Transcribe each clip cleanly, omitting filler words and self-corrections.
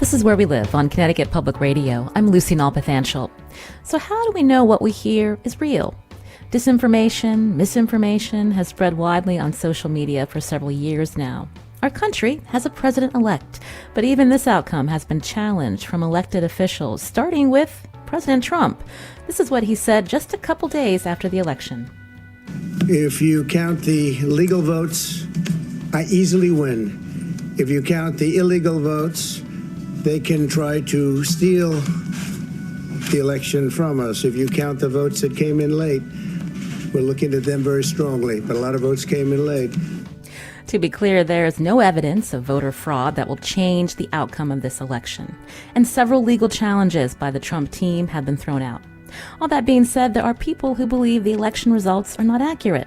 This is Where We Live on Connecticut Public Radio. I'm Lucy Nalpathanchel. So how do we know what we hear is real? Disinformation, misinformation has spread widely on social media for several years now. Our country has a president-elect, but even this outcome has been challenged from elected officials, starting with President Trump. This is what he said just a couple days after the election. If you count the legal votes, I easily win. If you count the illegal votes, they can try to steal the election from us. If you count the votes that came in late, we're looking at them very strongly, but a lot of votes came in late. To be clear, there is no evidence of voter fraud that will change the outcome of this election, and several legal challenges by the Trump team have been thrown out. All that being said, there are people who believe the election results are not accurate.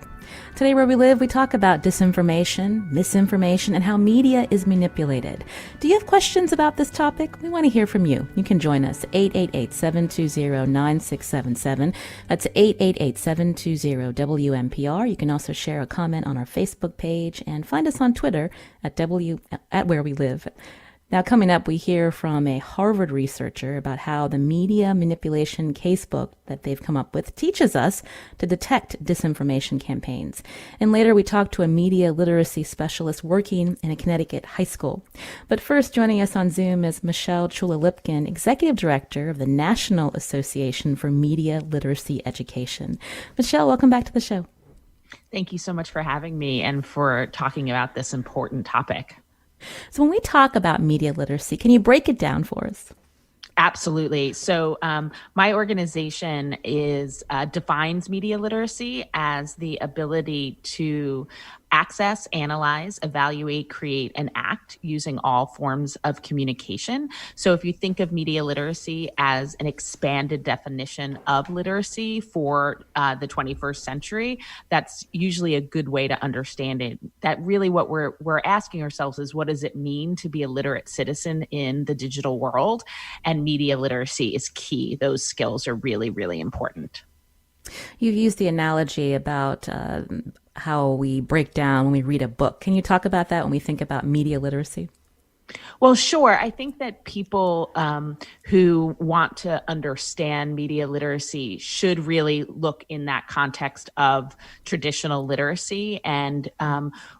Today, Where We Live, we talk about disinformation, misinformation, and how media is manipulated. Do you have questions about this topic? We want to hear from you. You can join us, 888-720-9677. That's 888-720-WMPR. You can also share a comment on our Facebook page and find us on Twitter at Where We Live. Now, coming up, we hear from a Harvard researcher about how the media manipulation casebook that they've come up with teaches us to detect disinformation campaigns. And later, we talk to a media literacy specialist working in a Connecticut high school. But first, joining us on Zoom is Michelle Chula-Lipkin, Executive Director of the National Association for Media Literacy Education. Michelle, welcome back to the show. Thank you so much for having me and for talking about this important topic. So when we talk about media literacy, can you break it down for us? Absolutely. So my organization defines media literacy as the ability to access, analyze, evaluate, create, and act using all forms of communication. So if you think of media literacy as an expanded definition of literacy for the 21st century, that's usually a good way to understand it. That really what we're asking ourselves is, what does it mean to be a literate citizen in the digital world? And media literacy is key. Those skills are really, really important. You've used the analogy about how we break down when we read a book. Can you talk about that when we think about media literacy? Well, sure. I think that people who want to understand media literacy should really look in that context of traditional literacy. And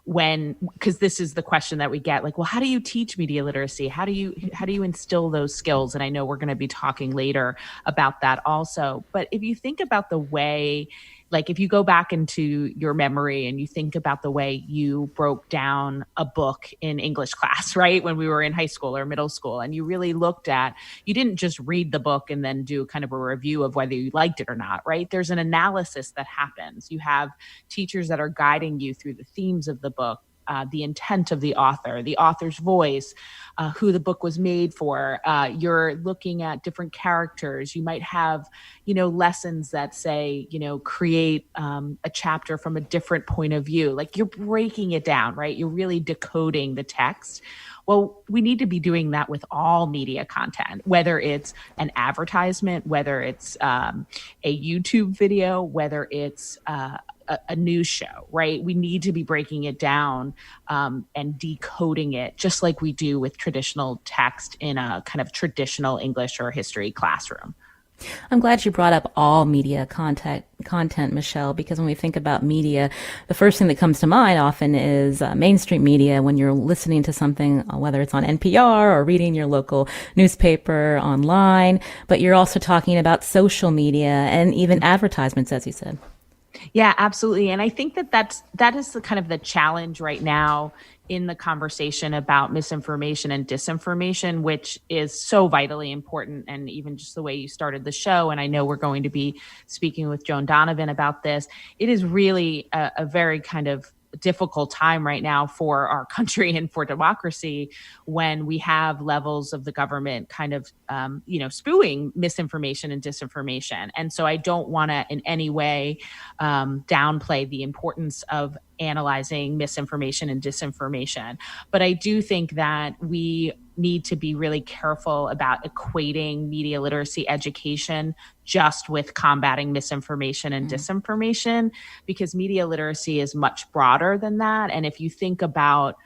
because this is the question that we get, like, well, how do you teach media literacy? How do you instill those skills? And I know we're going to be talking later about that also. But if you think about the way, like if you go back into your memory and you think about the way you broke down a book in English class, right? When we were in high school or middle school, and you really you didn't just read the book and then do kind of a review of whether you liked it or not, right? There's an analysis that happens. You have teachers that are guiding you through the themes of the book, the intent of the author's voice, who the book was made for. You're looking at different characters. You might have, lessons that say, create a chapter from a different point of view. Like you're breaking it down, right? You're really decoding the text. Well, we need to be doing that with all media content, whether it's an advertisement, whether it's a YouTube video, whether it's a news show, right? We need to be breaking it down and decoding it just like we do with traditional text in a kind of traditional English or history classroom. I'm glad you brought up all media content, Michelle, because when we think about media, the first thing that comes to mind often is mainstream media when you're listening to something, whether it's on NPR or reading your local newspaper online, but you're also talking about social media and even advertisements, as you said. Yeah, absolutely. And I think that is the kind of the challenge right now in the conversation about misinformation and disinformation, which is so vitally important. And even just the way you started the show, and I know we're going to be speaking with Joan Donovan about this, it is really a very kind of difficult time right now for our country and for democracy when we have levels of the government kind of, spewing misinformation and disinformation. And so I don't want to in any way downplay the importance of analyzing misinformation and disinformation. But I do think that we need to be really careful about equating media literacy education just with combating misinformation and disinformation, because media literacy is much broader than that. And if you think about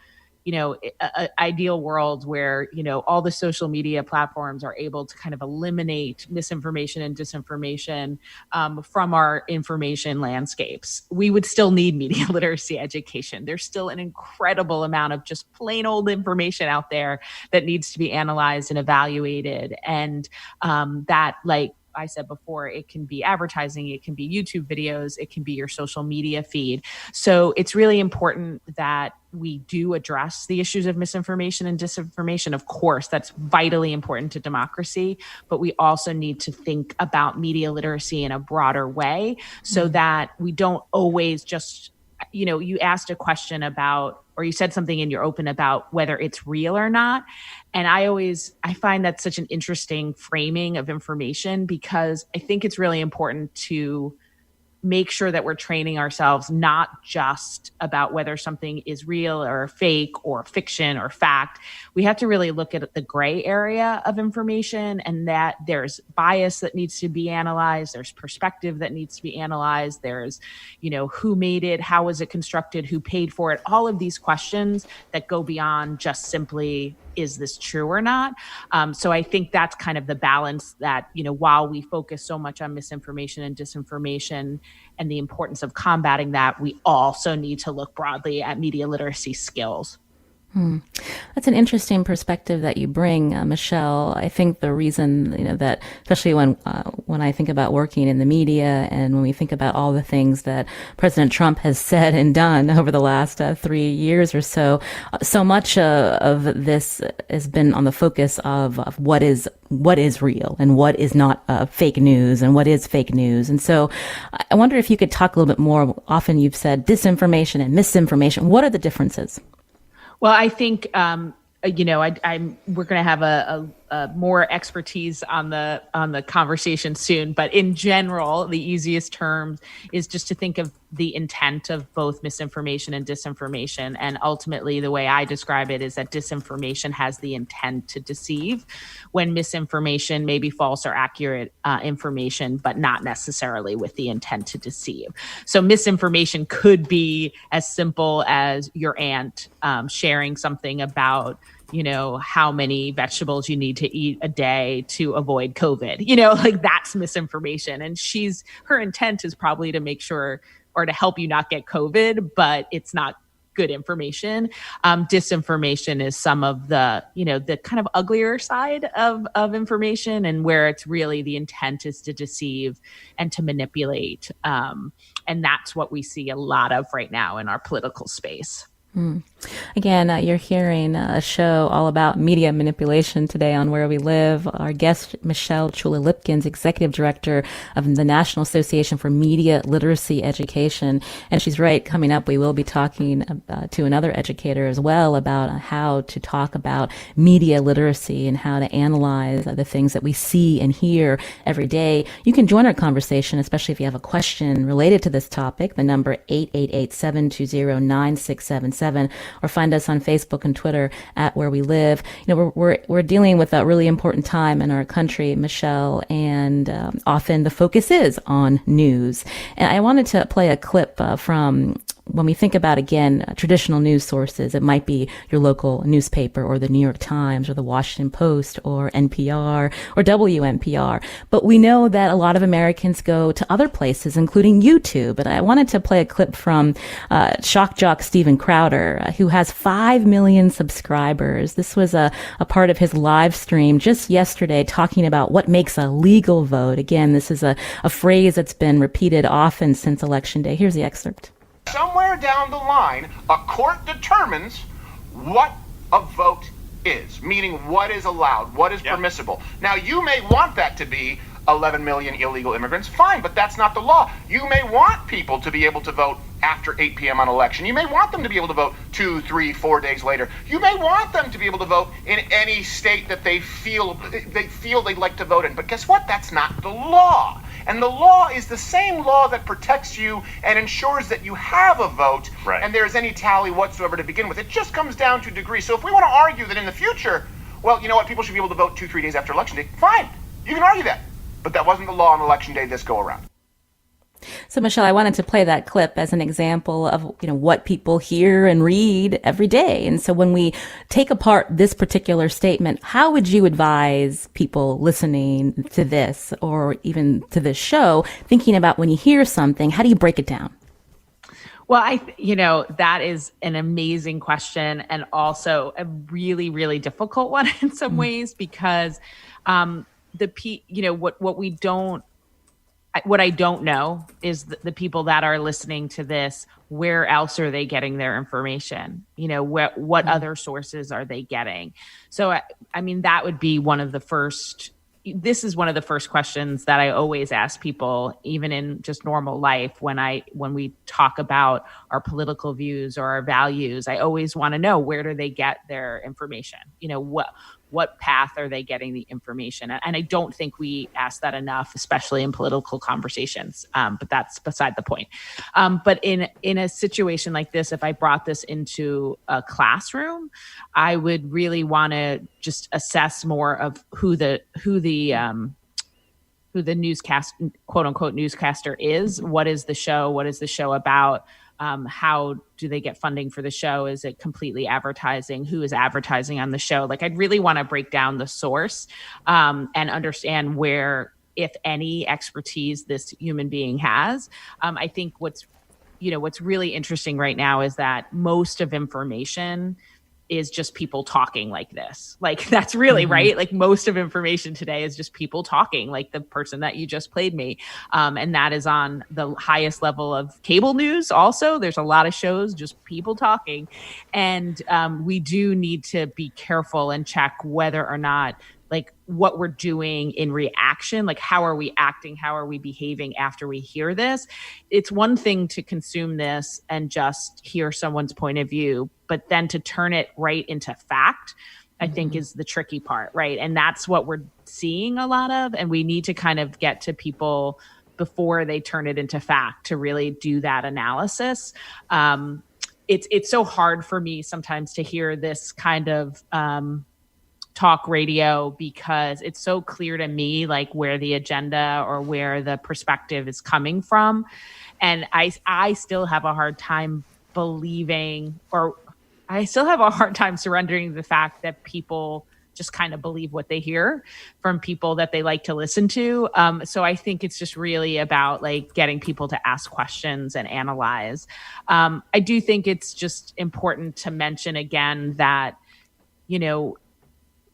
ideal world where, all the social media platforms are able to kind of eliminate misinformation and disinformation from our information landscapes, we would still need media literacy education. There's still an incredible amount of just plain old information out there that needs to be analyzed and evaluated. And that, like I said before, it can be advertising, it can be YouTube videos, it can be your social media feed. So it's really important that we do address the issues of misinformation and disinformation. Of course, that's vitally important to democracy, but we also need to think about media literacy in a broader way so that we don't always just, you asked a question about, or you said something in your open about whether it's real or not. And I find that such an interesting framing of information, because I think it's really important to make sure that we're training ourselves not just about whether something is real or fake or fiction or fact. We have to really look at the gray area of information, and that there's bias that needs to be analyzed. There's perspective that needs to be analyzed. There's, who made it? How was it constructed? Who paid for it? All of these questions that go beyond just simply, is this true or not? So I think that's kind of the balance that, while we focus so much on misinformation and disinformation and the importance of combating that, we also need to look broadly at media literacy skills. That's an interesting perspective that you bring, Michelle. I think the reason, that especially when I think about working in the media and when we think about all the things that President Trump has said and done over the last 3 years or so, so much of this has been on the focus of what is real and what is not fake news and what is fake news. And so I wonder if you could talk a little bit more. Often you've said disinformation and misinformation. What are the differences? Well, I think, we're going to have a more expertise on the conversation soon. But in general, the easiest term is just to think of the intent of both misinformation and disinformation. And ultimately, the way I describe it is that disinformation has the intent to deceive, when misinformation may be false or accurate information, but not necessarily with the intent to deceive. So misinformation could be as simple as your aunt sharing something about how many vegetables you need to eat a day to avoid COVID, that's misinformation. And her intent is probably to make sure, or to help you not get COVID, but it's not good information. Disinformation is some of the kind of uglier side of information, and where it's really the intent is to deceive and to manipulate. And that's what we see a lot of right now in our political space. Again, you're hearing a show all about media manipulation today on Where We Live. Our guest, Michelle Chula-Lipkins, Executive Director of the National Association for Media Literacy Education. And she's right, coming up, we will be talking to another educator as well about how to talk about media literacy and how to analyze the things that we see and hear every day. You can join our conversation, especially if you have a question related to this topic. The number 888-720-9677. Or find us on Facebook and Twitter at Where We Live. We're dealing with a really important time in our country, Michelle, and often the focus is on news. And I wanted to play a clip from when we think about, again, traditional news sources. It might be your local newspaper or the New York Times or the Washington Post or NPR or WNPR. But we know that a lot of Americans go to other places, including YouTube. And I wanted to play a clip from shock jock Steven Crowder, who has 5 million subscribers. This was a part of his live stream just yesterday, talking about what makes a legal vote. Again, this is a phrase that's been repeated often since Election Day. Here's the excerpt. Somewhere down the line, a court determines what a vote is, meaning what is allowed, what is permissible. Now, you may want that to be 11 million illegal immigrants, fine, but that's not the law. You may want people to be able to vote after 8 p.m. on election. You may want them to be able to vote 2, 3, 4 days later. You may want them to be able to vote in any state that they feel they'd like to vote in. But guess what? That's not the law. And the law is the same law that protects you and ensures that you have a vote, and there's any tally whatsoever to begin with. It just comes down to degree. So if we want to argue that in the future, well, you know what, people should be able to vote 2, 3 days after election day, fine, you can argue that. But that wasn't the law on election day this go around. So, Michelle, I wanted to play that clip as an example of, what people hear and read every day. And so when we take apart this particular statement, how would you advise people listening to this or even to this show, thinking about when you hear something, how do you break it down? Well, that is an amazing question, and also a really, really difficult one in some ways, because what I don't know is the people that are listening to this, where else are they getting their information? What other sources are they getting? So, that would be this is one of the first questions that I always ask people, even in just normal life, when we talk about our political views or our values. I always want to know, where do they get their information? What path are they getting the information? And I don't think we ask that enough, especially in political conversations. But that's beside the point. But in a situation like this, if I brought this into a classroom, I would really want to just assess more of who the newscast, quote unquote, newscaster is. What is the show? What is the show about? How do they get funding for the show? Is it completely advertising? Who is advertising on the show? I'd really want to break down the source and understand where, if any, expertise this human being has. I think what's really interesting right now is that most of information is just people talking like this. That's really right. Most of information today is just people talking, like the person that you just played me. And that is on the highest level of cable news. Also, there's a lot of shows, just people talking. And we do need to be careful and check whether or not what we're doing in reaction, how are we acting, how are we behaving after we hear this. It's one thing to consume this and just hear someone's point of view, but then to turn it right into fact, I think is the tricky part, right? And that's what we're seeing a lot of, and we need to kind of get to people before they turn it into fact to really do that analysis. It's so hard for me sometimes to hear this kind of talk radio, because it's so clear to me where the agenda or where the perspective is coming from. And I still have a hard time believing, or I still have a hard time surrendering the fact that people just kind of believe what they hear from people that they like to listen to. So I think it's just really about getting people to ask questions and analyze. I do think it's just important to mention again that,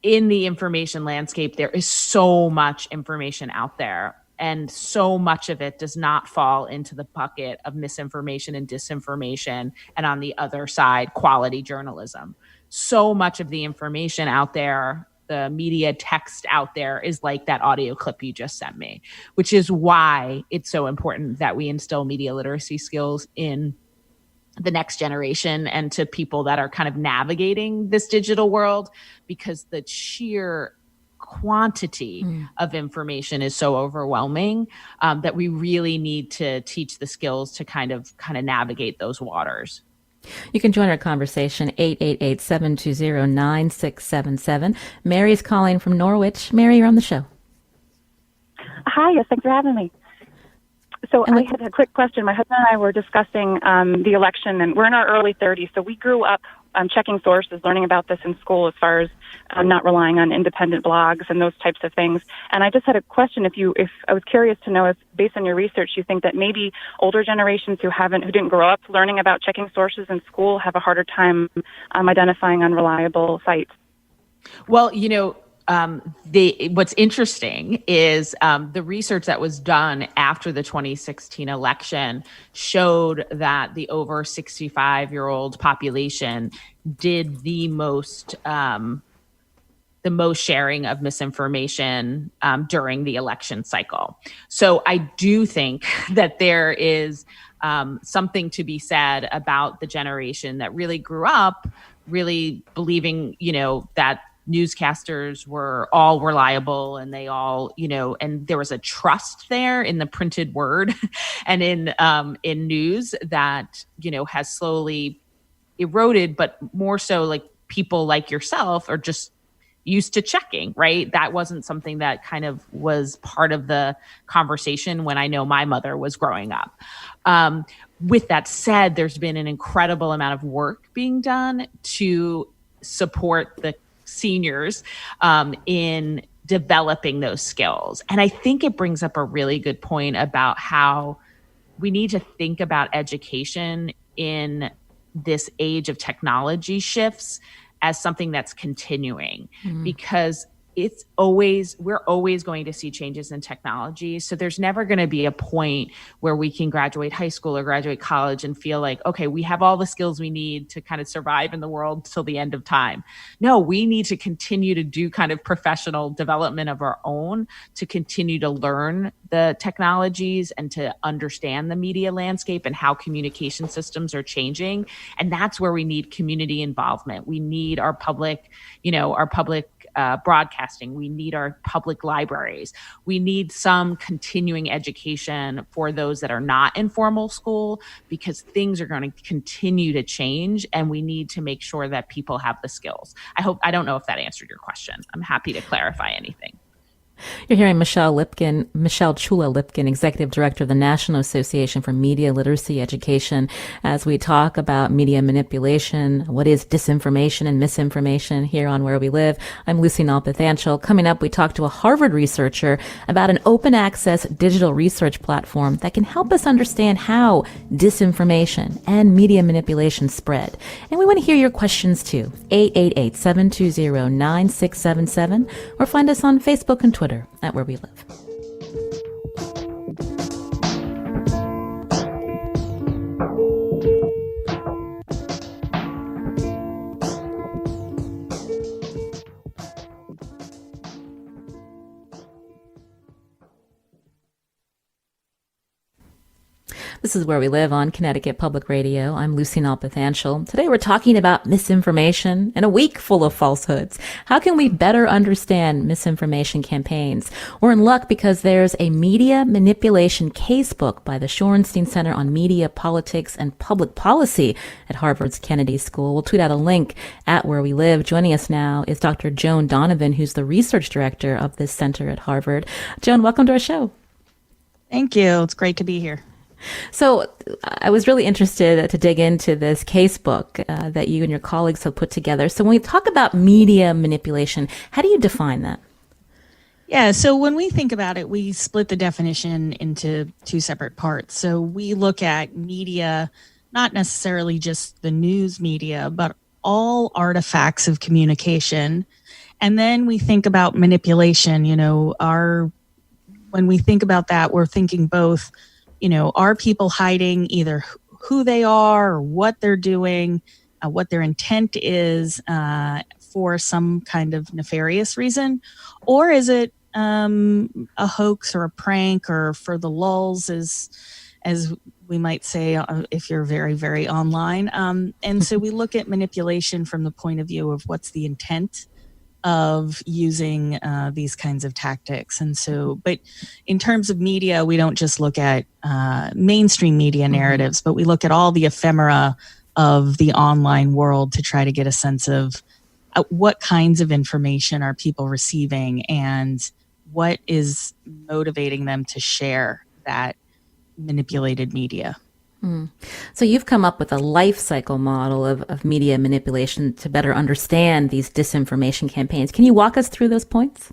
in the information landscape, there is so much information out there, and so much of it does not fall into the bucket of misinformation and disinformation, and on the other side, quality journalism. So much of the information out there, the media text out there, is like that audio clip you just sent me, which is why it's so important that we instill media literacy skills in the next generation and to people that are kind of navigating this digital world, because the sheer quantity of information is so overwhelming that we really need to teach the skills to kind of navigate those waters. You can join our conversation, 888-720-9677. Mary's calling from Norwich. Mary, you're on the show. Hi, yes, thanks for having me. So I had a quick question. My husband and I were discussing the election, and we're in our early 30s, so we grew up checking sources, learning about this in school as far as not relying on independent blogs and those types of things. And I just had a question. If I was curious to know if, based on your research, you think that maybe older generations who didn't grow up learning about checking sources in school have a harder time identifying unreliable sites. Well, what's interesting is the research that was done after the 2016 election showed that the over 65-year-old population did the most sharing of misinformation during the election cycle. So I do think that there is something to be said about the generation that really grew up really believing, that newscasters were all reliable, and they all, and there was a trust there in the printed word and in news that, has slowly eroded, but more so people like yourself are just used to checking, right? That wasn't something that kind of was part of the conversation when I know my mother was growing up. With that said, there's been an incredible amount of work being done to support the seniors in developing those skills. And I think it brings up a really good point about how we need to think about education in this age of technology shifts as something that's continuing, because we're always going to see changes in technology. So there's never going to be a point where we can graduate high school or graduate college and feel like, okay, we have all the skills we need to kind of survive in the world till the end of time. No, we need to continue to do kind of professional development of our own, to continue to learn the technologies and to understand the media landscape and how communication systems are changing. And that's where we need community involvement. We need our public broadcasting. We need our public libraries. We need some continuing education for those that are not in formal school, because things are going to continue to change, and we need to make sure that people have the skills. I don't know if that answered your question. I'm happy to clarify anything. You're hearing Michelle Chula Lipkin, Executive Director of the National Association for Media Literacy Education, as we talk about media manipulation, what is disinformation and misinformation here on Where We Live. I'm Lucy Nalpathanchel. Coming up, we talk to a Harvard researcher about an open access digital research platform that can help us understand how disinformation and media manipulation spread. And we want to hear your questions too. 888-720-9677, or find us on Facebook and Twitter at Where We Live. This is Where We Live on Connecticut Public Radio. I'm Lucy Nalpathanchel. Today we're talking about misinformation in a week full of falsehoods. How can we better understand misinformation campaigns? We're in luck because there's a media manipulation casebook by the Shorenstein Center on Media, Politics, and Public Policy at Harvard's Kennedy School. We'll tweet out a link at Where We Live. Joining us now is Dr. Joan Donovan, who's the research director of this center at Harvard. Joan, welcome to our show. Thank you. It's great to be here. So I was really interested to dig into this casebook that you and your colleagues have put together. So when we talk about media manipulation, how do you define that? Yeah, so when we think about it, we split the definition into two separate parts. So we look at media, not necessarily just the news media, but all artifacts of communication. And then we think about manipulation. When we think about that, we're thinking both, are people hiding either who they are or what they're doing, what their intent is for some kind of nefarious reason? Or is it a hoax or a prank, or for the lulz, as we might say, if you're very, very online? And so we look at manipulation from the point of view of what's the intent of using these kinds of tactics. And so, but in terms of media, we don't just look at mainstream media narratives, but we look at all the ephemera of the online world to try to get a sense of what kinds of information are people receiving and what is motivating them to share that manipulated media. So you've come up with a life cycle model of media manipulation to better understand these disinformation campaigns. Can you walk us through those points?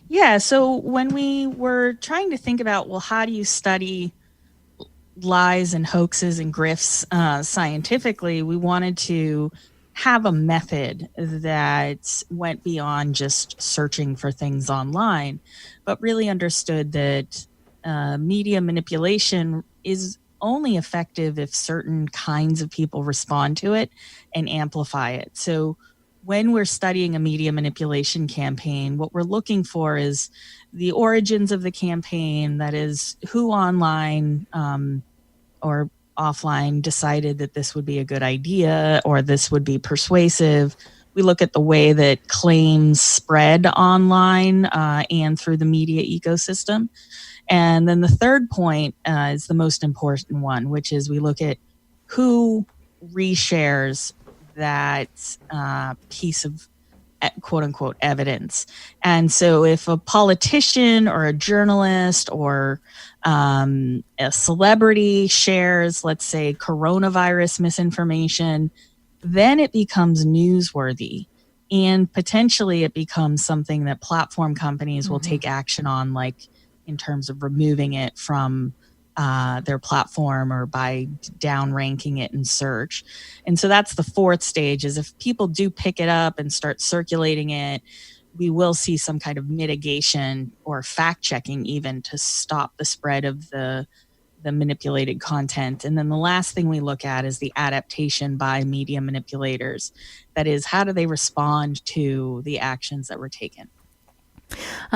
Yeah, so when we were trying to think about, well, how do you study lies and hoaxes and grifts scientifically, we wanted to have a method that went beyond just searching for things online, but really understood that media manipulation is only effective if certain kinds of people respond to it and amplify it. So when we're studying a media manipulation campaign, what we're looking for is the origins of the campaign, that is, who online or offline decided that this would be a good idea or this would be persuasive. We look at the way that claims spread online and through the media ecosystem. And then the third point is the most important one, which is we look at who reshares that piece of quote unquote evidence. And so if a politician or a journalist or a celebrity shares, let's say, coronavirus misinformation, then it becomes newsworthy. And potentially it becomes something that platform companies will take action on, like in terms of removing it from their platform or by downranking it in search. And so that's the fourth stage, is if people do pick it up and start circulating it, we will see some kind of mitigation or fact checking even to stop the spread of the manipulated content. And then the last thing we look at is the adaptation by media manipulators. That is, how do they respond to the actions that were taken?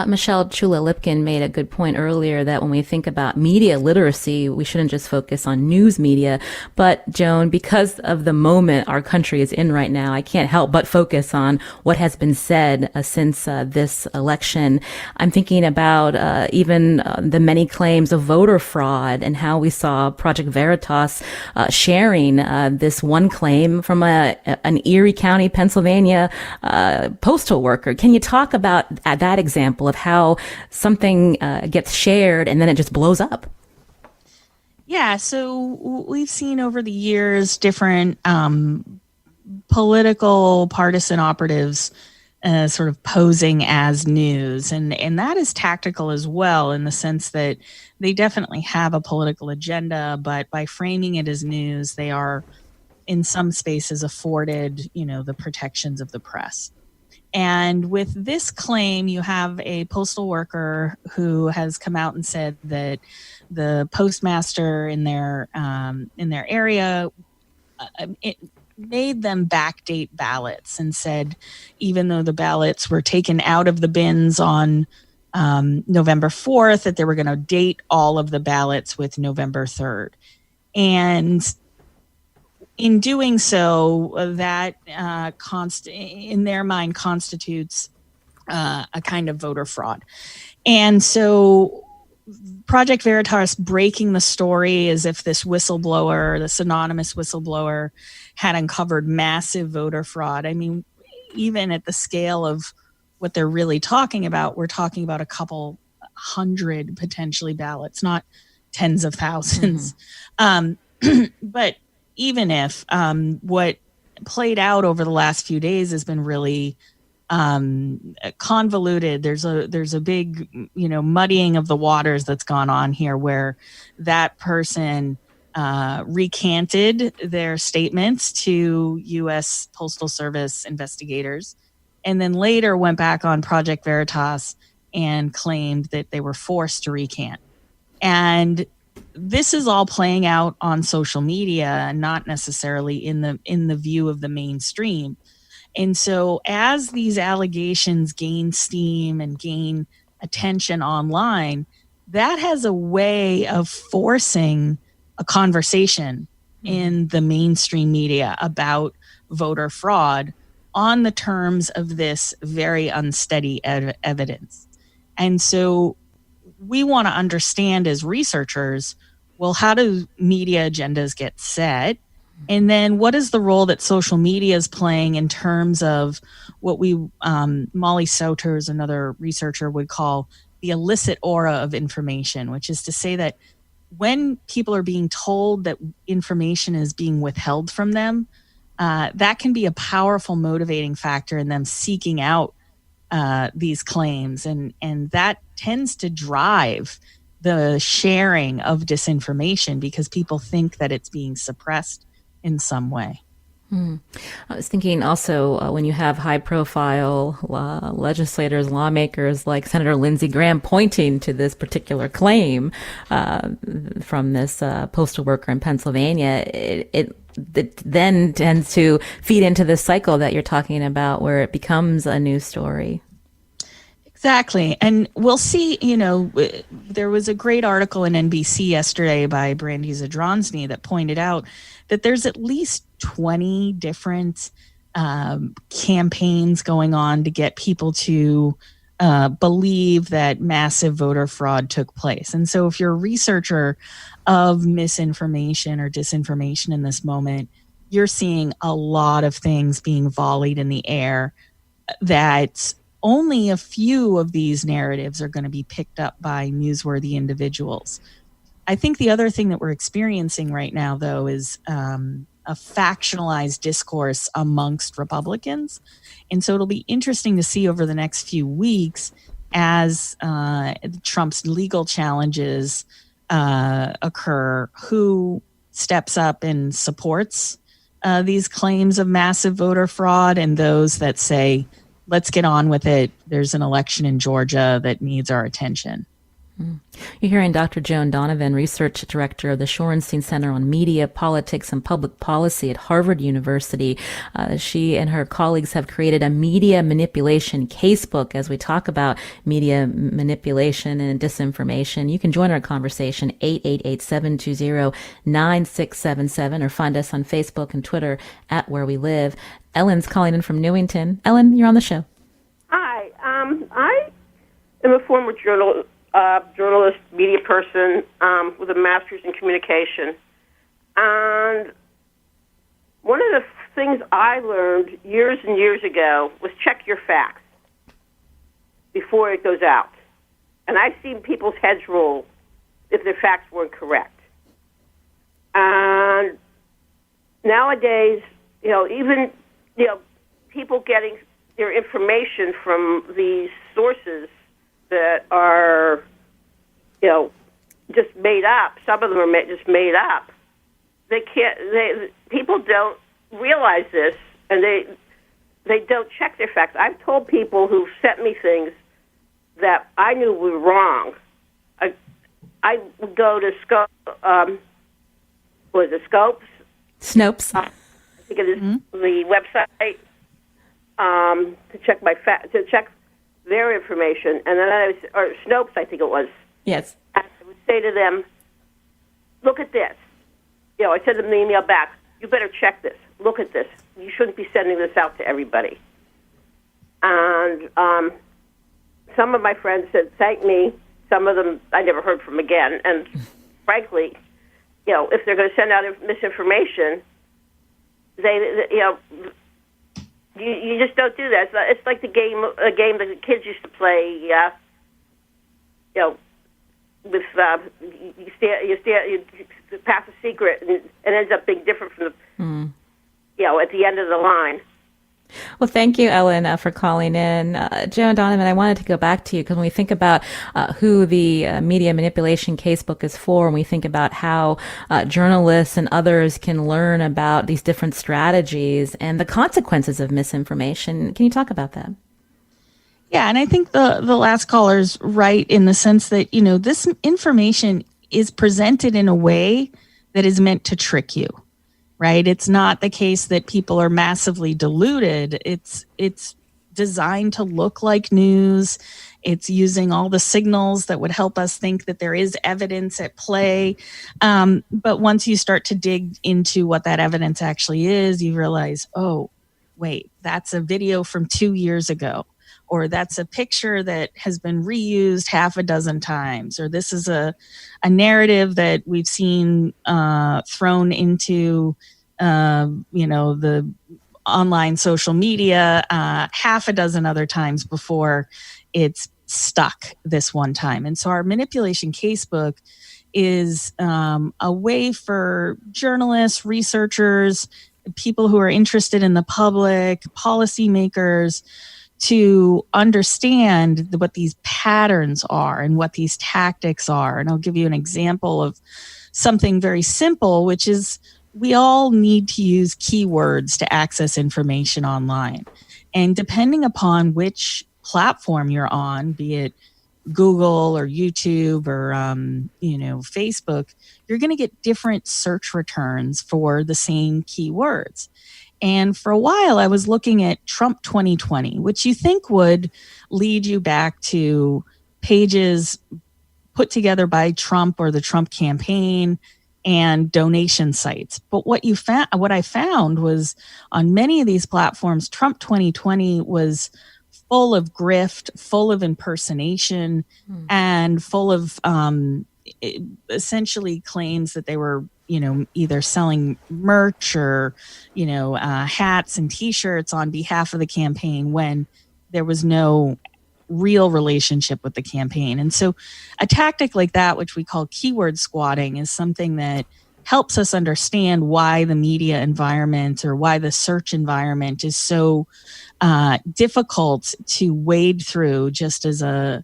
Michelle Chula-Lipkin made a good point earlier that when we think about media literacy, we shouldn't just focus on news media. But Joan, because of the moment our country is in right now, I can't help but focus on what has been said since this election. I'm thinking about even the many claims of voter fraud and how we saw Project Veritas sharing this one claim from an Erie County, Pennsylvania postal worker. Can you talk about that example of how something gets shared and then it just blows up? Yeah, so we've seen over the years different political partisan operatives sort of posing as news. And that is tactical as well, in the sense that they definitely have a political agenda, but by framing it as news, they are in some spaces afforded, the protections of the press. And with this claim, you have a postal worker who has come out and said that the postmaster in their area it made them backdate ballots, and said even though the ballots were taken out of the bins on November 4th, that they were going to date all of the ballots with November 3rd. And in doing so, that in their mind constitutes a kind of voter fraud. And so Project Veritas breaking the story as if this whistleblower, this anonymous whistleblower, had uncovered massive voter fraud. I mean, even at the scale of what they're really talking about, we're talking about a couple hundred potentially ballots, not tens of thousands. But even if what played out over the last few days has been really convoluted, there's a big muddying of the waters that's gone on here, where that person recanted their statements to U.S. Postal Service investigators, and then later went back on Project Veritas and claimed that they were forced to recant. And this is all playing out on social media, not necessarily in the view of the mainstream. And so as these allegations gain steam and gain attention online, that has a way of forcing a conversation in the mainstream media about voter fraud on the terms of this very unsteady evidence. And so we want to understand as researchers, well, how do media agendas get set? And then what is the role that social media is playing in terms of what Molly Souters, another researcher, would call the illicit aura of information, which is to say that when people are being told that information is being withheld from them, that can be a powerful motivating factor in them seeking out these claims. And that tends to drive the sharing of disinformation because people think that it's being suppressed in some way. I was thinking also when you have high-profile legislators, lawmakers like Senator Lindsey Graham pointing to this particular claim from this postal worker in Pennsylvania, it then tends to feed into this cycle that you're talking about, where it becomes a news story. Exactly. And we'll see, there was a great article in NBC yesterday by Brandy Zadronsny that pointed out that there's at least 20 different campaigns going on to get people to believe that massive voter fraud took place. And so if you're a researcher of misinformation or disinformation in this moment, you're seeing a lot of things being volleyed in the air that only a few of these narratives are going to be picked up by newsworthy individuals. I think the other thing that we're experiencing right now, though, is a factionalized discourse amongst Republicans. And so it'll be interesting to see over the next few weeks as Trump's legal challenges occur, who steps up and supports these claims of massive voter fraud, and those that say, let's get on with it. There's an election in Georgia that needs our attention. You're hearing Dr. Joan Donovan, Research Director of the Shorenstein Center on Media, Politics, and Public Policy at Harvard University. She and her colleagues have created a media manipulation casebook as we talk about media manipulation and disinformation. You can join our conversation, 888-720-9677, or find us on Facebook and Twitter at Where We Live. Ellen's calling in from Newington. Ellen, you're on the show. Hi. I am a former journalist, media person with a master's in communication. And one of the things I learned years and years ago was check your facts before it goes out. And I've seen people's heads roll if their facts weren't correct. And nowadays, even people getting their information from these sources that are, just made up. Some of them are just made up. People don't realize this, and they don't check their facts. I've told people who've sent me things that I knew were wrong. I would go to Scopes? Snopes. I think it is the website to check to check their information, and then or Snopes, I think it was. Yes. I would say to them, look at this. I send them the email back. You better check this. Look at this. You shouldn't be sending this out to everybody. And some of my friends said, thank me. Some of them I never heard from again. And frankly, if they're going to send out misinformation, you just don't do that. It's like a game that the kids used to play. With you pass a secret, and it ends up being different from at the end of the line. Well, thank you, Ellen, for calling in. Joan Donovan, I wanted to go back to you because when we think about who the media manipulation casebook is for, and we think about how journalists and others can learn about these different strategies and the consequences of misinformation, can you talk about that? Yeah, and I think the last caller's right in the sense that, this information is presented in a way that is meant to trick you. Right? It's not the case that people are massively deluded. It's designed to look like news. It's using all the signals that would help us think that there is evidence at play. But once you start to dig into what that evidence actually is, you realize, oh, wait, that's a video from 2 years ago. Or that's a picture that has been reused half a dozen times, or this is a narrative that we've seen thrown into, the online social media half a dozen other times before it's stuck this one time. And so our manipulation casebook is a way for journalists, researchers, people who are interested in the public, policymakers, to understand what these patterns are and what these tactics are. And I'll give you an example of something very simple, which is we all need to use keywords to access information online. And depending upon which platform you're on, be it Google or YouTube or, Facebook, you're going to get different search returns for the same keywords. And for a while, I was looking at Trump 2020, which you think would lead you back to pages put together by Trump or the Trump campaign and donation sites. But what I found was on many of these platforms, Trump 2020 was full of grift, full of impersonation, and full of essentially claims that they were either selling merch or, hats and T-shirts on behalf of the campaign when there was no real relationship with the campaign. And so a tactic like that, which we call keyword squatting, is something that helps us understand why the media environment or why the search environment is so difficult to wade through just as a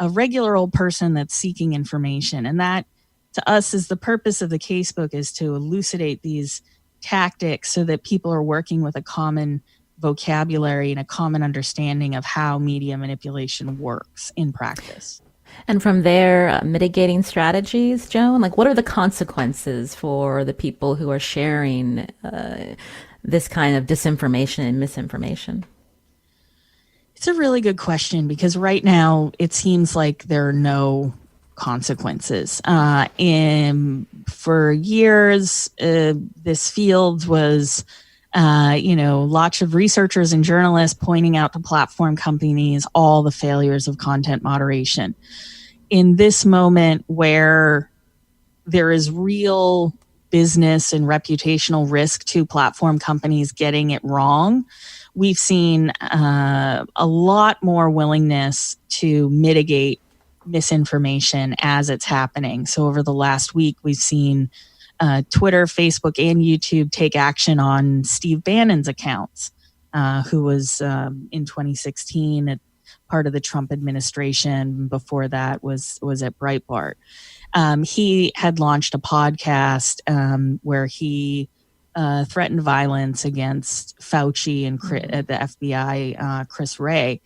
regular old person that's seeking information. And that, to us, is the purpose of the casebook, is to elucidate these tactics so that people are working with a common vocabulary and a common understanding of how media manipulation works in practice. And from there, mitigating strategies, Joan, like what are the consequences for the people who are sharing this kind of disinformation and misinformation? It's a really good question, because right now it seems like there are no consequences. For years, this field was, lots of researchers and journalists pointing out to platform companies all the failures of content moderation. In this moment where there is real business and reputational risk to platform companies getting it wrong, we've seen a lot more willingness to mitigate misinformation as it's happening. So over the last week, we've seen Twitter, Facebook, and YouTube take action on Steve Bannon's accounts, who was in 2016 part of the Trump administration. Before that was at Breitbart. He had launched a podcast where he threatened violence against Fauci and the FBI, Chris Wray,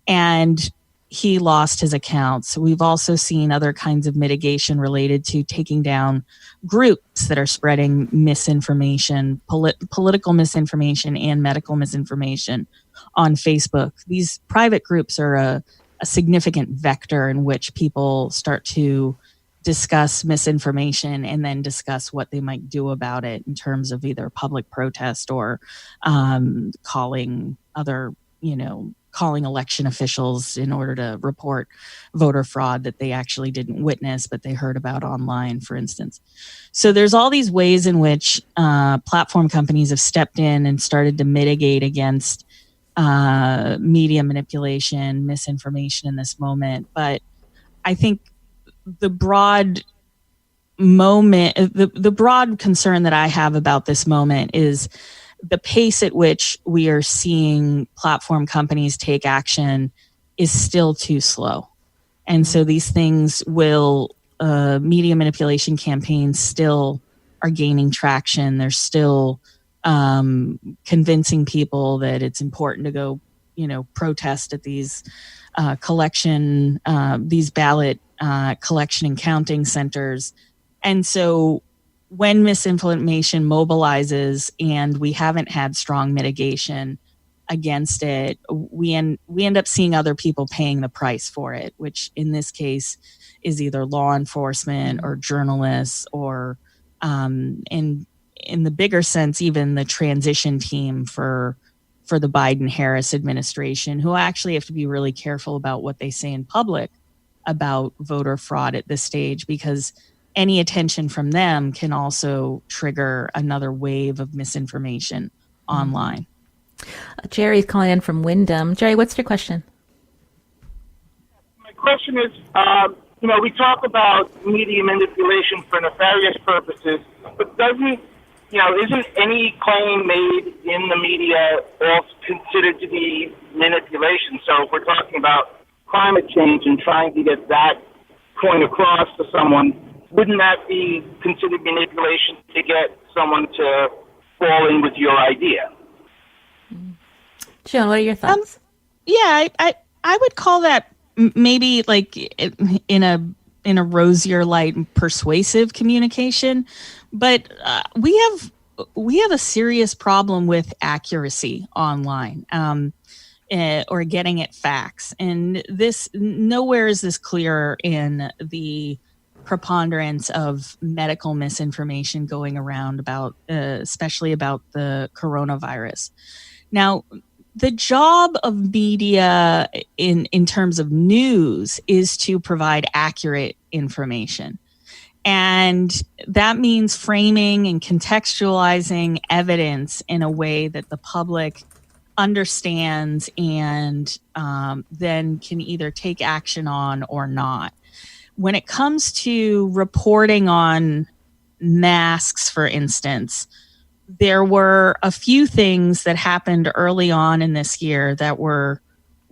and he lost his accounts. We've also seen other kinds of mitigation related to taking down groups that are spreading misinformation, political misinformation and medical misinformation on Facebook. These private groups are a significant vector in which people start to discuss misinformation and then discuss what they might do about it in terms of either public protest or calling election officials in order to report voter fraud that they actually didn't witness, but they heard about online, for instance. So there's all these ways in which platform companies have stepped in and started to mitigate against media manipulation, misinformation in this moment. But I think the broad concern that I have about this moment is the pace at which we are seeing platform companies take action is still too slow. And so these things media manipulation campaigns still are gaining traction. They're still convincing people that it's important to go, protest at these these ballot collection and counting centers. And so when misinformation mobilizes and we haven't had strong mitigation against it, we end up seeing other people paying the price for it, which in this case is either law enforcement or journalists or in the bigger sense, even the transition team for the Biden-Harris administration, who actually have to be really careful about what they say in public about voter fraud at this stage, because any attention from them can also trigger another wave of misinformation online. Jerry's calling in from Wyndham. Jerry, what's your question? My question is, we talk about media manipulation for nefarious purposes, but isn't any claim made in the media also considered to be manipulation? So if we're talking about climate change and trying to get that point across to someone, wouldn't that be considered manipulation to get someone to fall in with your idea? Joan, what are your thoughts? I would call that maybe like in a rosier light, persuasive communication, but we have a serious problem with accuracy online. Or getting at facts. And nowhere is this clear in the preponderance of medical misinformation going around about, especially about the coronavirus. Now, the job of media in terms of news is to provide accurate information. And that means framing and contextualizing evidence in a way that the public understands and then can either take action on or not. When it comes to reporting on masks, for instance, there were a few things that happened early on in this year that were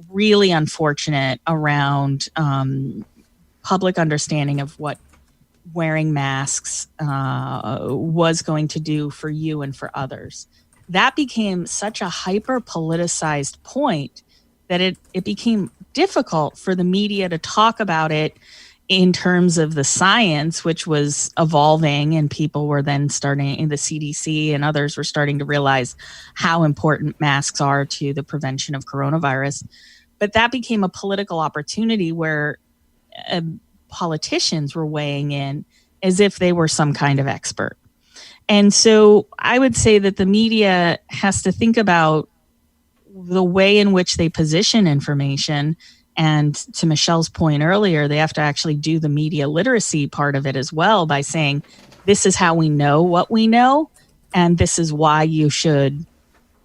really unfortunate around public understanding of what wearing masks was going to do for you and for others. That became such a hyper politicized point that it became difficult for the media to talk about it in terms of the science, which was evolving, and people were then starting, the CDC and others were starting to realize how important masks are to the prevention of coronavirus. But that became a political opportunity where politicians were weighing in as if they were some kind of expert. And so I would say that the media has to think about the way in which they position information. And to Michelle's point earlier, they have to actually do the media literacy part of it as well by saying, this is how we know what we know, and this is why you should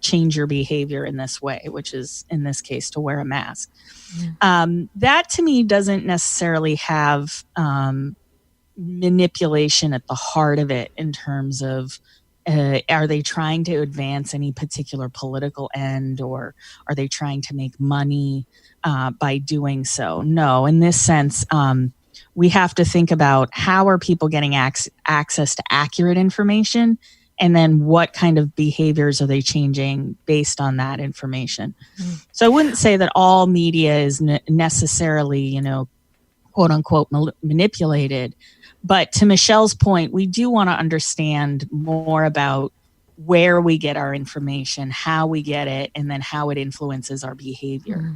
change your behavior in this way, which is, in this case, to wear a mask. That to me doesn't necessarily have manipulation at the heart of it in terms of are they trying to advance any particular political end, or are they trying to make money by doing so? No, in this sense, we have to think about how are people getting access to accurate information, and then what kind of behaviors are they changing based on that information. So I wouldn't say that all media is necessarily, quote unquote, manipulated. But to Michelle's point, we do want to understand more about where we get our information, how we get it, and then how it influences our behavior.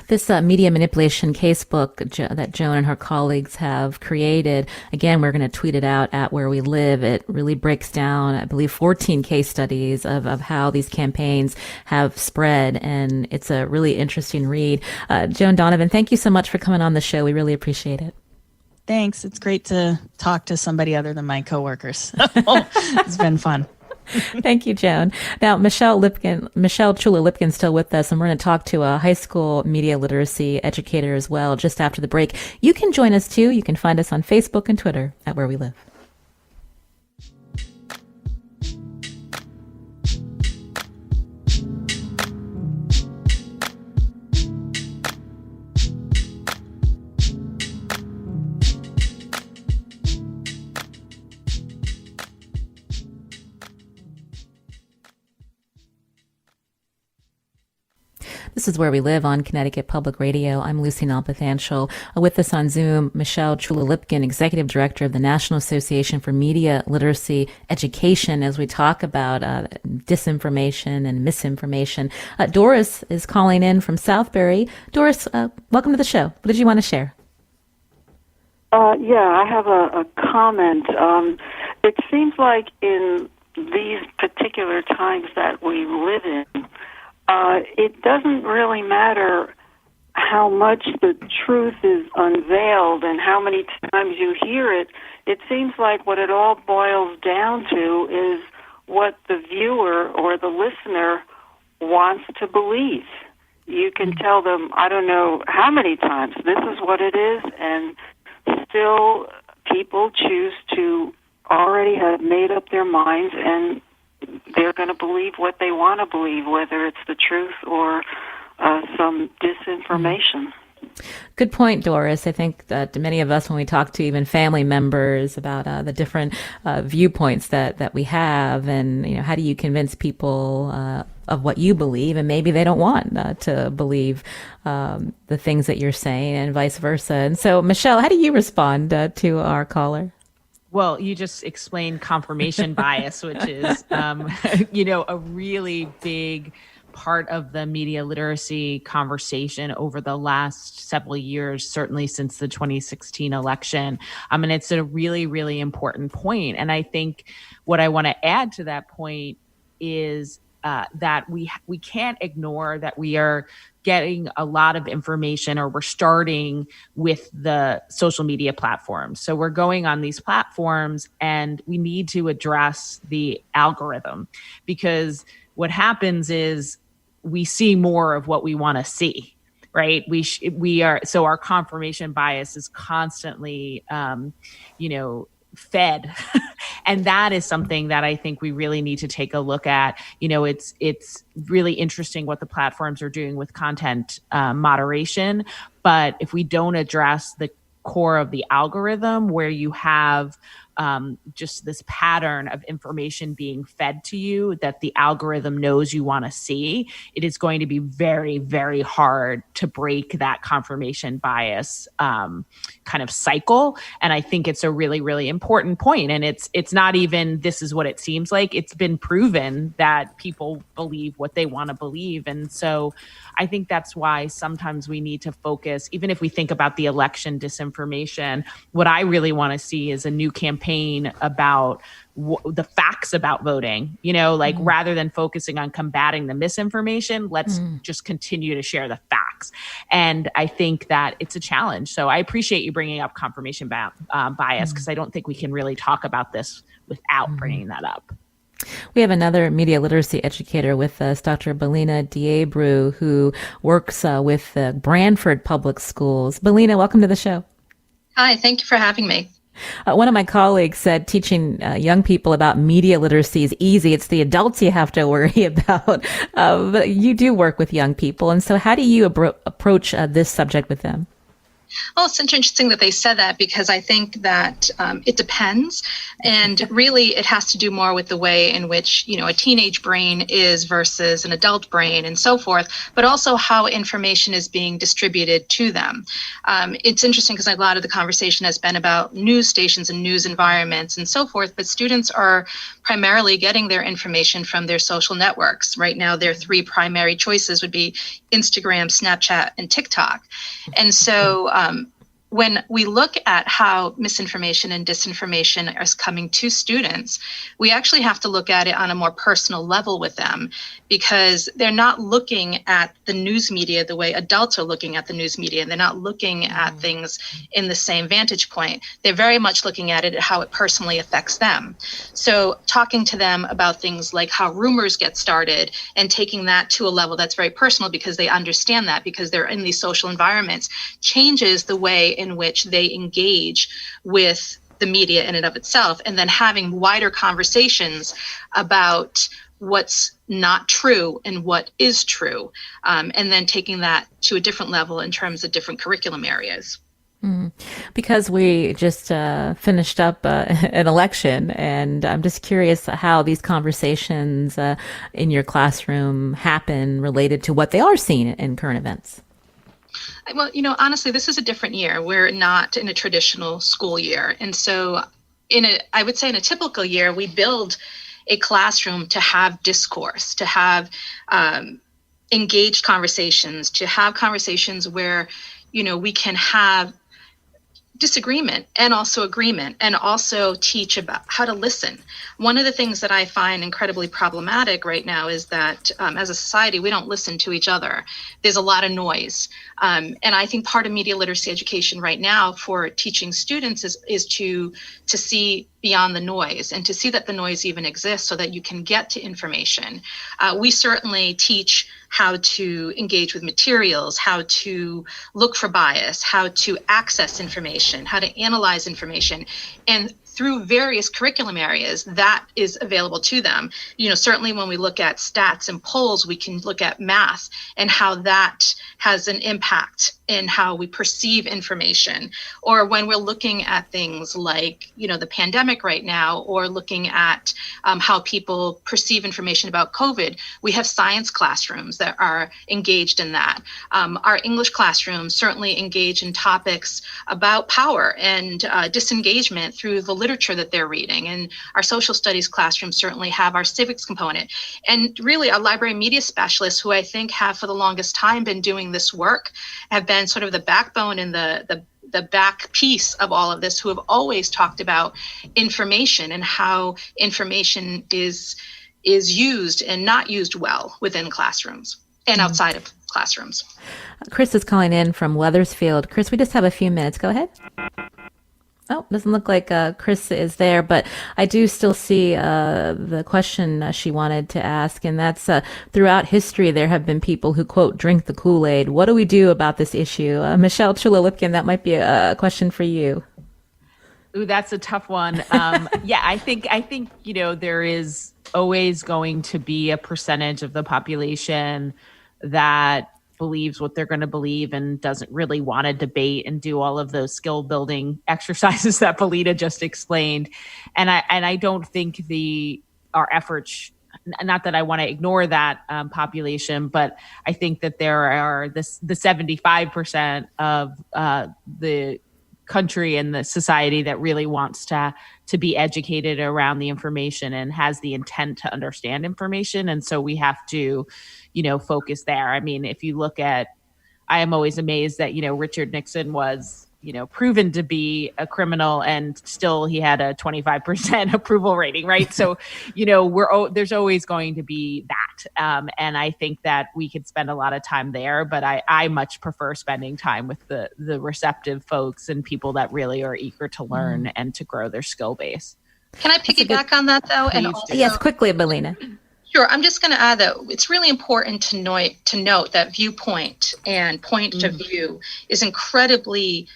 This media manipulation casebook that Joan and her colleagues have created, again, we're going to tweet it out at Where We Live. It really breaks down, I believe, 14 case studies of how these campaigns have spread, and it's a really interesting read. Joan Donovan, thank you so much for coming on the show. We really appreciate it. Thanks. It's great to talk to somebody other than my coworkers. It's been fun. Thank you, Joan. Now, Michelle Chula-Lipkin's still with us, and we're going to talk to a high school media literacy educator as well just after the break. You can join us too. You can find us on Facebook and Twitter at Where We Live. This is Where We Live on Connecticut Public Radio. I'm Lucy Nalpathanchel. With us on Zoom, Michelle Chula-Lipkin, Executive Director of the National Association for Media Literacy Education, as we talk about disinformation and misinformation. Doris is calling in from Southbury. Doris, welcome to the show. What did you want to share? I have a comment. It seems like in these particular times that we live in, it doesn't really matter how much the truth is unveiled and how many times you hear it. It seems like what it all boils down to is what the viewer or the listener wants to believe. You can tell them, I don't know how many times, this is what it is, and still people choose to already have made up their minds, and they're going to believe what they want to believe, whether it's the truth or some disinformation. Good point, Doris. I think that many of us, when we talk to even family members about the different viewpoints that we have, and how do you convince people of what you believe, and maybe they don't want to believe the things that you're saying, and vice versa. And so, Michelle, how do you respond to our caller? Well, you just explained confirmation bias, which is, a really big part of the media literacy conversation over the last several years, certainly since the 2016 election. And it's a really, really important point. And I think what I want to add to that point is that we can't ignore that we are getting a lot of information, or we're starting with the social media platforms. So we're going on these platforms and we need to address the algorithm, because what happens is we see more of what we want to see, right? So our confirmation bias is constantly, fed. And that is something that I think we really need to take a look at. It's really interesting what the platforms are doing with content moderation. But if we don't address the core of the algorithm, where you have just this pattern of information being fed to you that the algorithm knows you want to see, it is going to be very, very hard to break that confirmation bias kind of cycle. And I think it's a really, really important point. And it's not even this is what it seems like. It's been proven that people believe what they want to believe. And so I think that's why sometimes we need to focus, even if we think about the election disinformation, what I really want to see is a new campaign about the facts about voting, rather than focusing on combating the misinformation, let's just continue to share the facts. And I think that it's a challenge. So I appreciate you bringing up confirmation bias, because I don't think we can really talk about this without bringing that up. We have another media literacy educator with us, Dr. Belina Diabru, who works with Branford Public Schools. Belina, welcome to the show. Hi, thank you for having me. One of my colleagues said teaching young people about media literacy is easy. It's the adults you have to worry about. But you do work with young people. And so how do you approach this subject with them? Well, it's interesting that they said that, because I think that it depends. And really, it has to do more with the way in which, a teenage brain is versus an adult brain and so forth, but also how information is being distributed to them. It's interesting because a lot of the conversation has been about news stations and news environments and so forth, but students are primarily getting their information from their social networks. Right now, their three primary choices would be Instagram, Snapchat, and TikTok. And so when we look at how misinformation and disinformation is coming to students, we actually have to look at it on a more personal level with them, because they're not looking at the news media the way adults are looking at the news media. They're not looking at things in the same vantage point. They're very much looking at it how it personally affects them. So talking to them about things like how rumors get started and taking that to a level that's very personal, because they understand that, because they're in these social environments, changes the way in which they engage with the media in and of itself, and then having wider conversations about what's not true and what is true, and then taking that to a different level in terms of different curriculum areas. Because we just finished up an election, and I'm just curious how these conversations in your classroom happen related to what they are seeing in current events. Well, honestly, this is a different year. We're not in a traditional school year. And so I would say in a typical year, we build a classroom to have discourse, to have engaged conversations, to have conversations where, we can have disagreement and also agreement, and also teach about how to listen. One of the things that I find incredibly problematic right now is that as a society, we don't listen to each other. There's a lot of noise. And I think part of media literacy education right now for teaching students is to see beyond the noise, and to see that the noise even exists so that you can get to information. We certainly teach how to engage with materials, how to look for bias, how to access information, how to analyze information. And through various curriculum areas, that is available to them. Certainly when we look at stats and polls, we can look at math and how that has an impact in how we perceive information. Or when we're looking at things like, the pandemic right now, or looking at how people perceive information about COVID, we have science classrooms that are engaged in that. Our English classrooms certainly engage in topics about power and disengagement through the literature that they're reading. And our social studies classrooms certainly have our civics component. And really, our library media specialists, who I think have for the longest time been doing this work, have been sort of the backbone and the back piece of all of this, who have always talked about information and how information is is used and not used well within classrooms and outside of classrooms. Chris is calling in from Weathersfield. Chris, we just have a few minutes. Go ahead. Oh, doesn't look like Chris is there, but I do still see the question she wanted to ask, and that's throughout history there have been people who, quote, drink the Kool-Aid. What do we do about this issue? Michelle Chula-Lipkin, that might be a question for you. Ooh, that's a tough one. Yeah, I think there is always going to be a percentage of the population that believes what they're going to believe and doesn't really want to debate and do all of those skill building exercises that Belita just explained. And I don't think our efforts, not that I want to ignore that population, but I think that there are the 75% of the country and the society that really wants to be educated around the information and has the intent to understand information. And so we have to, focus there. I mean, if you look at, I am always amazed that, Richard Nixon was, proven to be a criminal and still he had a 25% approval rating, right? So, there's always going to be that. And I think that we could spend a lot of time there, but I much prefer spending time with the receptive folks and people that really are eager to learn and to grow their skill base. Can I piggyback on that though? And also, yes, quickly, Belina. Sure. I'm just going to add that it's really important to note that viewpoint and point of view is incredibly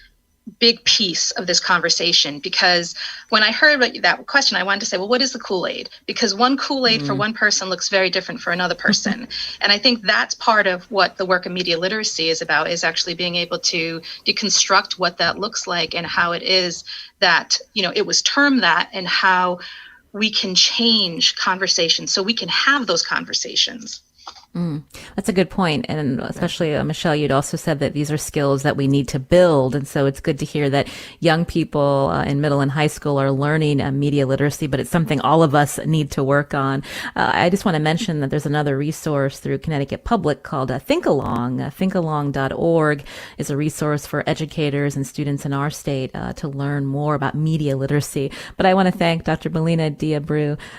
big piece of this conversation, because when I heard that question, I wanted to say, well, what is the Kool-Aid? Because one Kool-Aid for one person looks very different for another person. And I think that's part of what the work of media literacy is about, is actually being able to deconstruct what that looks like and how it is that, it was termed that, and how we can change conversations so we can have those conversations. That's a good point. And especially, Michelle, you'd also said that these are skills that we need to build. And so it's good to hear that young people in middle and high school are learning media literacy, but it's something all of us need to work on. I just want to mention that there's another resource through Connecticut Public called Think Along. Thinkalong.org is a resource for educators and students in our state to learn more about media literacy. But I want to thank Dr. Belina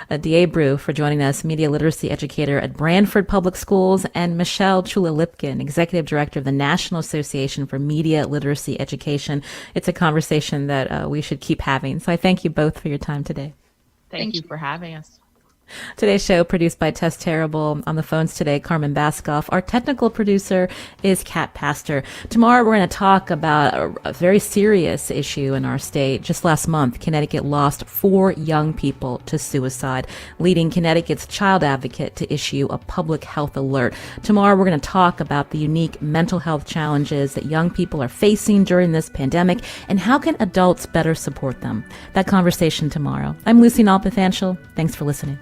Diabru for joining us, media literacy educator at Branford Public Schools, and Michelle Chula-Lipkin, Executive Director of the National Association for Media Literacy Education. It's a conversation that we should keep having. So I thank you both for your time today. Thank you for having us. Today's show produced by Tess Terrible. On the phones today, Carmen Baskoff. Our technical producer is Kat Pastor. Tomorrow we're going to talk about a very serious issue in our state. Just last month, Connecticut lost 4 young people to suicide, leading Connecticut's child advocate to issue a public health alert. Tomorrow we're going to talk about the unique mental health challenges that young people are facing during this pandemic and how can adults better support them. That conversation tomorrow. I'm Lucy Nalpathanchel. Thanks for listening.